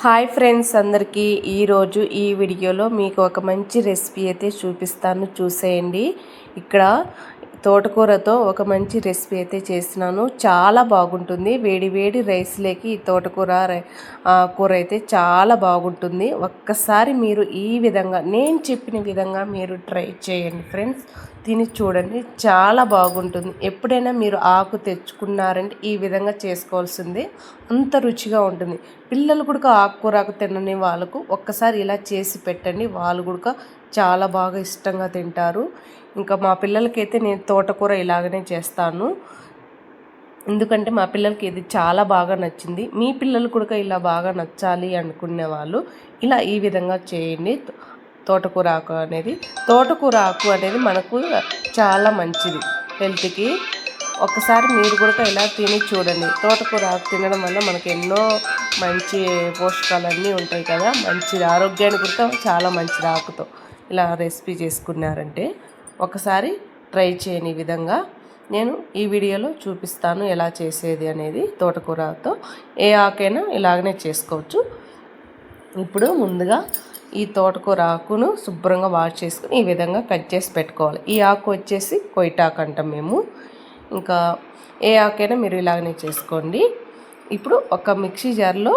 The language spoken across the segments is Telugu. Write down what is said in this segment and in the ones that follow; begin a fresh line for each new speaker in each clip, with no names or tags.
హాయ్ ఫ్రెండ్స్ అందరికీ ఈరోజు ఈ వీడియోలో మీకు ఒక మంచి రెసిపీ అయితే చూపిస్తాను, చూసేయండి. ఇక్కడ తోటకూరతో ఒక మంచి రెసిపీ అయితే చేసినాను, చాలా బాగుంటుంది. వేడి వేడి రైస్లోకి ఈ తోటకూర కూర అయితే చాలా బాగుంటుంది. ఒక్కసారి మీరు ఈ విధంగా నేను చెప్పిన విధంగా మీరు ట్రై చేయండి ఫ్రెండ్స్, తిని చూడండి, చాలా బాగుంటుంది. ఎప్పుడైనా మీరు ఆకు తెచ్చుకున్నారంటే ఈ విధంగా చేసుకోవాల్సిందే, అంత రుచిగా ఉంటుంది. పిల్లలు కూడా ఆకుకూరకు తినని వాళ్ళకు ఒక్కసారి ఇలా చేసి పెట్టండి, వాళ్ళు కూడా చాలా బాగా ఇష్టంగా తింటారు. ఇంకా మా పిల్లలకైతే నేను తోటకూర ఇలాగనే చేస్తాను, ఎందుకంటే మా పిల్లలకి ఇది చాలా బాగా నచ్చింది. మీ పిల్లలు కూడా ఇలా బాగా నచ్చాలి అనుకునే వాళ్ళు ఇలా ఈ విధంగా చేయండి. తోటకూర ఆకు అనేది మనకు చాలా మంచిది హెల్త్కి. ఒకసారి మీరు కూడా ఇలా తిని చూడండి. తోటకూర ఆకు తినడం వల్ల మనకు ఎన్నో మంచి పోషకాలన్నీ ఉంటాయి కదా, మంచిది, ఆరోగ్యానికి కూడా చాలా మంచిది. ఆకుతో ఇలా రెసిపీ చేసుకున్నారంటే ఒకసారి ట్రై చేయని విధంగా నేను ఈ వీడియోలో చూపిస్తాను ఎలా చేసేది అనేది. తోటకూరతో ఏ ఆకైనా ఇలాగనే చేసుకోవచ్చు. ఇప్పుడు ముందుగా ఈ తోటకూర ఆకును శుభ్రంగా వాష్ చేసుకుని ఈ విధంగా కట్ చేసి పెట్టుకోవాలి. ఈ ఆకు వచ్చేసి కొయిటాకు అంటాం మేము. ఇంకా ఏ ఆకైనా మీరు ఇలాగనే చేసుకోండి. ఇప్పుడు ఒక మిక్సీ జార్లో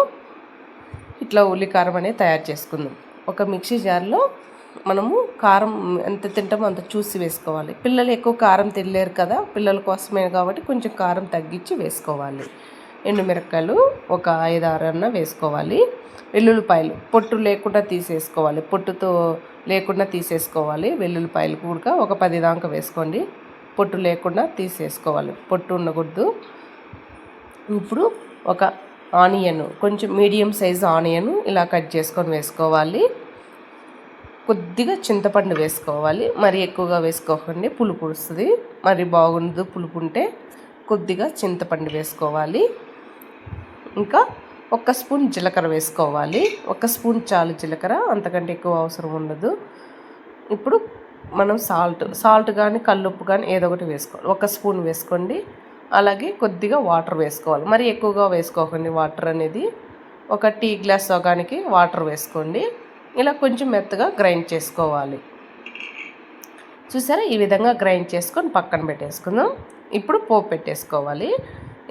ఇట్లా ఉల్లికారం అనేది తయారు చేసుకుందాం. ఒక మిక్సీ జార్లో మనము కారం ఎంత తింటామో అంత చూసి వేసుకోవాలి. పిల్లలు ఎక్కువ కారం తినలేరు కదా, పిల్లల కోసమే కాబట్టి కొంచెం కారం తగ్గించి వేసుకోవాలి. ఎండుమిరపకాయలు ఒక 5-6 అన్న వేసుకోవాలి. వెల్లుల్లిపాయలు పొట్టు లేకుండా తీసేసుకోవాలి, పొట్టుతో లేకుండా తీసేసుకోవాలి. వెల్లుల్లిపాయలు కూడా ఒక 10 దాకా వేసుకోండి, పొట్టు లేకుండా తీసేసుకోవాలి, పొట్టు ఉండకూడదు. ఇప్పుడు ఒక ఆనియన్, కొంచెం మీడియం సైజు ఆనియన్ ఇలా కట్ చేసుకొని వేసుకోవాలి. కొద్దిగా చింతపండు వేసుకోవాలి, మరి ఎక్కువగా వేసుకోకండి, పులుపు వస్తుంది, మరి బాగుండదు పులుపు ఉంటే. కొద్దిగా చింతపండు వేసుకోవాలి. ఇంకా 1 స్పూన్ జీలకర్ర వేసుకోవాలి. 1 స్పూన్ చాలు జీలకర్ర, అంతకంటే ఎక్కువ అవసరం ఉండదు. ఇప్పుడు మనం సాల్ట్ కానీ కల్లుప్పు కానీ ఏదో ఒకటి వేసుకోవాలి. 1 స్పూన్ వేసుకోండి. అలాగే కొద్దిగా వాటర్ వేసుకోవాలి, మరి ఎక్కువగా వేసుకోకండి. వాటర్ అనేది ఒక టీ గ్లాస్ సగానికి వాటర్ వేసుకోండి. ఇలా కొంచెం మెత్తగా గ్రైండ్ చేసుకోవాలి. చూసారా, ఈ విధంగా గ్రైండ్ చేసుకొని పక్కన పెట్టేసుకుందాం. ఇప్పుడు పోపు పెట్టేసుకోవాలి.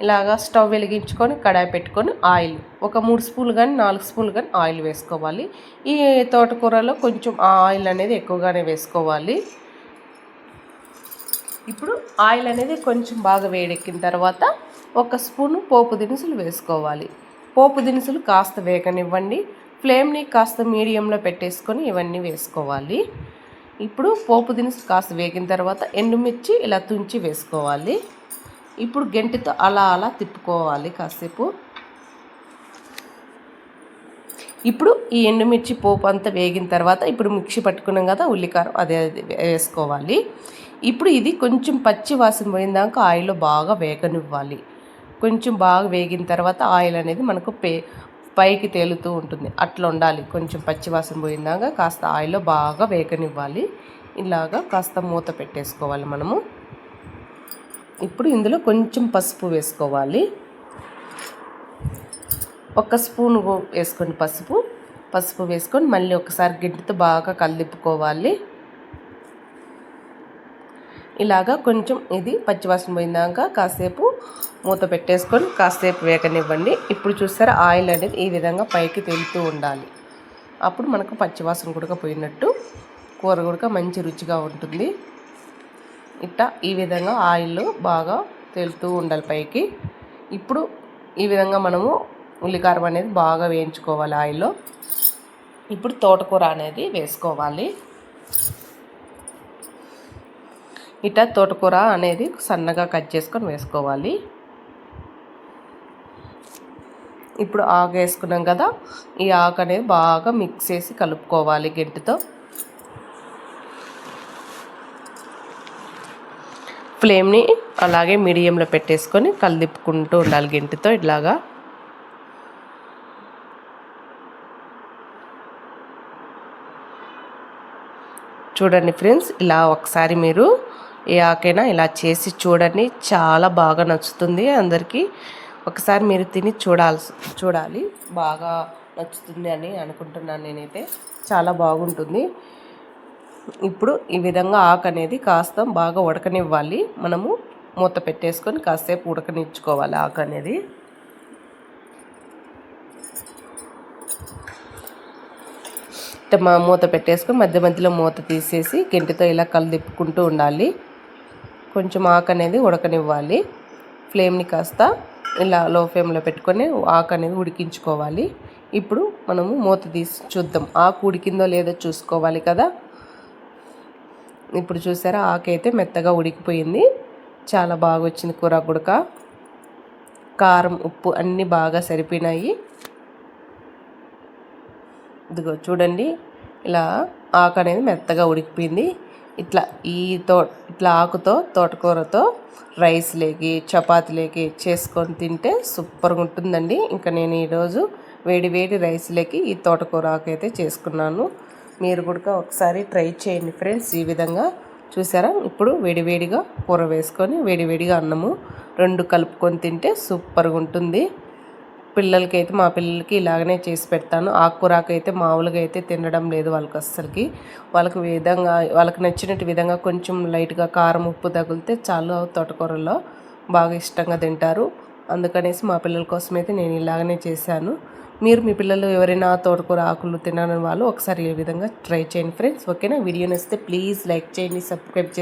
ఇలాగా స్టవ్ వెలిగించుకొని కడాయి పెట్టుకొని ఆయిల్ ఒక 3 స్పూన్లు కానీ 4 స్పూన్లు కానీ ఆయిల్ వేసుకోవాలి. ఈ తోటకూరలో కొంచెం ఆయిల్ అనేది ఎక్కువగానే వేసుకోవాలి. ఇప్పుడు ఆయిల్ అనేది కొంచెం బాగా వేడెక్కిన తర్వాత 1 స్పూను పోపు దినుసులు వేసుకోవాలి. పోపు దినుసులు కాస్త వేగనివ్వండి. ఫ్లేమ్ని కాస్త మీడియంలో పెట్టేసుకొని ఇవన్నీ వేసుకోవాలి. ఇప్పుడు పోపు దినుసులు కాస్త వేగిన తర్వాత ఎండుమిర్చి ఇలా తుంచి వేసుకోవాలి. ఇప్పుడు గెంటితో అలా తిప్పుకోవాలి కాసేపు. ఇప్పుడు ఈ ఎండుమిర్చి పోపు అంతా వేగిన తర్వాత ఇప్పుడు మిక్సీ పట్టుకున్నాం కదా ఉల్లికారం, అదే వేసుకోవాలి. ఇప్పుడు ఇది కొంచెం పచ్చి వాసన పోయిందాక ఆయిల్లో బాగా వేగనివ్వాలి. కొంచెం బాగా వేగిన తర్వాత ఆయిల్ అనేది మనకు పైకి తేలుతూ ఉంటుంది, అట్లా ఉండాలి. కొంచెం పచ్చివాసన పోయిందాక కాస్త ఆయిల్లో బాగా వేగనివ్వాలి. ఇలాగా కాస్త మూత పెట్టేసుకోవాలి మనము. ఇప్పుడు ఇందులో కొంచెం పసుపు వేసుకోవాలి. 1 స్పూన్ వేసుకొని పసుపు వేసుకొని మళ్ళీ ఒకసారి గిన్నెతో బాగా కలిపుకోవాలి. ఇలాగా కొంచెం ఇది పచ్చివాసన పోయిందాక కాసేపు మూత పెట్టేసుకొని కాసేపు వేగనివ్వండి. ఇప్పుడు చూసారా, ఆయిల్ అనేది ఈ విధంగా పైకి తేలుతూ ఉండాలి. అప్పుడు మనకు పచ్చివాసన కూడా పోయినట్టు, కూర కూడా మంచి రుచిగా ఉంటుంది. ఇట్లా ఈ విధంగా ఆయిల్ బాగా తేలుతూ ఉండాలి పైకి. ఇప్పుడు ఈ విధంగా మనము ఉల్లికారం అనేది బాగా వేయించుకోవాలి ఆయిల్లో. ఇప్పుడు తోటకూర అనేది వేసుకోవాలి. ఇట్లా తోటకూర అనేది సన్నగా కట్ చేసుకొని వేసుకోవాలి. ఇప్పుడు ఆకు వేసుకున్నాం కదా, ఈ ఆకు అనేది బాగా మిక్స్ చేసి కలుపుకోవాలి గెంటితో. ఫ్లేమ్ని అలాగే మీడియంలో పెట్టేసుకొని కలిపుకుంటూ ఉండాలి గెంటితో ఇట్లాగా. చూడండి ఫ్రెండ్స్, ఇలా ఒకసారి మీరు ఏ ఆకైనా ఇలా చేసి చూడండి, చాలా బాగా నచ్చుతుంది అందరికీ. ఒకసారి మీరు తిని చూడాలి, బాగా నచ్చుతుంది అని అనుకుంటున్నాను నేనైతే. చాలా బాగుంటుంది. ఇప్పుడు ఈ విధంగా ఆకు అనేది కాస్త బాగా ఉడకనివ్వాలి. మనము మూత పెట్టేసుకొని కాసేపు ఉడకనిచ్చుకోవాలి ఆకు అనేది. మూత పెట్టేసుకొని మధ్య మధ్యలో మూత తీసేసి గెంటితో ఇలా కలిదిప్పుకుంటూ ఉండాలి. కొంచెం ఆకు అనేది ఉడకనివ్వాలి. ఫ్లేమ్ని కాస్త ఇలా లో ఫ్లేమ్లో పెట్టుకొని ఆకు అనేది ఉడికించుకోవాలి. ఇప్పుడు మనము మూత తీసి చూద్దాం, ఆకు ఉడికిందో లేదో చూసుకోవాలి కదా. ఇప్పుడు చూసారా, ఆకు అయితే మెత్తగా ఉడికిపోయింది. చాలా బాగా వచ్చింది కూర. గుడక కారం ఉప్పు అన్నీ బాగా సరిపోయినాయి. ఇదిగో చూడండి, ఇలా ఆకు అనేది మెత్తగా ఉడికిపోయింది. ఇట్లా ఆకుతో తోటకూరతో రైస్లోకి చపాతీలోకి చేసుకొని తింటే సూపర్గా ఉంటుందండి. ఇంకా నేను ఈరోజు వేడి వేడి రైస్లోకి ఈ తోటకూర ఆకు అయితే చేసుకున్నాను. మీరు కూడా ఒకసారి ట్రై చేయండి ఫ్రెండ్స్. ఈ విధంగా చూసారా, ఇప్పుడు వేడివేడిగా కూర వేసుకొని వేడివేడిగా అన్నము రెండు కలుపుకొని తింటే సూపర్గా ఉంటుంది. పిల్లలకైతే, మా పిల్లలకి ఇలాగనే చేసి పెడతాను. ఆకుకూరాకు అయితే మామూలుగా అయితే తినడం లేదు వాళ్ళకి అస్సలకి. వాళ్ళకి నచ్చినట్టు విధంగా కొంచెం లైట్గా కారం ఉప్పు తగిలితే చాలు, తోటకూరలో బాగా ఇష్టంగా తింటారు. అందుకనేసి మా పిల్లల కోసం అయితే నేను ఇలాగనే చేశాను. మీరు మీ పిల్లలు ఎవరైనా తోటకూర ఆకులు తినని వాళ్ళు ఒకసారి ఈ విధంగా ట్రై చేయండి ఫ్రెండ్స్. ఓకేనా? వీడియో నచ్చితే ప్లీజ్ లైక్ చేయండి, సబ్స్క్రైబ్ చేయండి.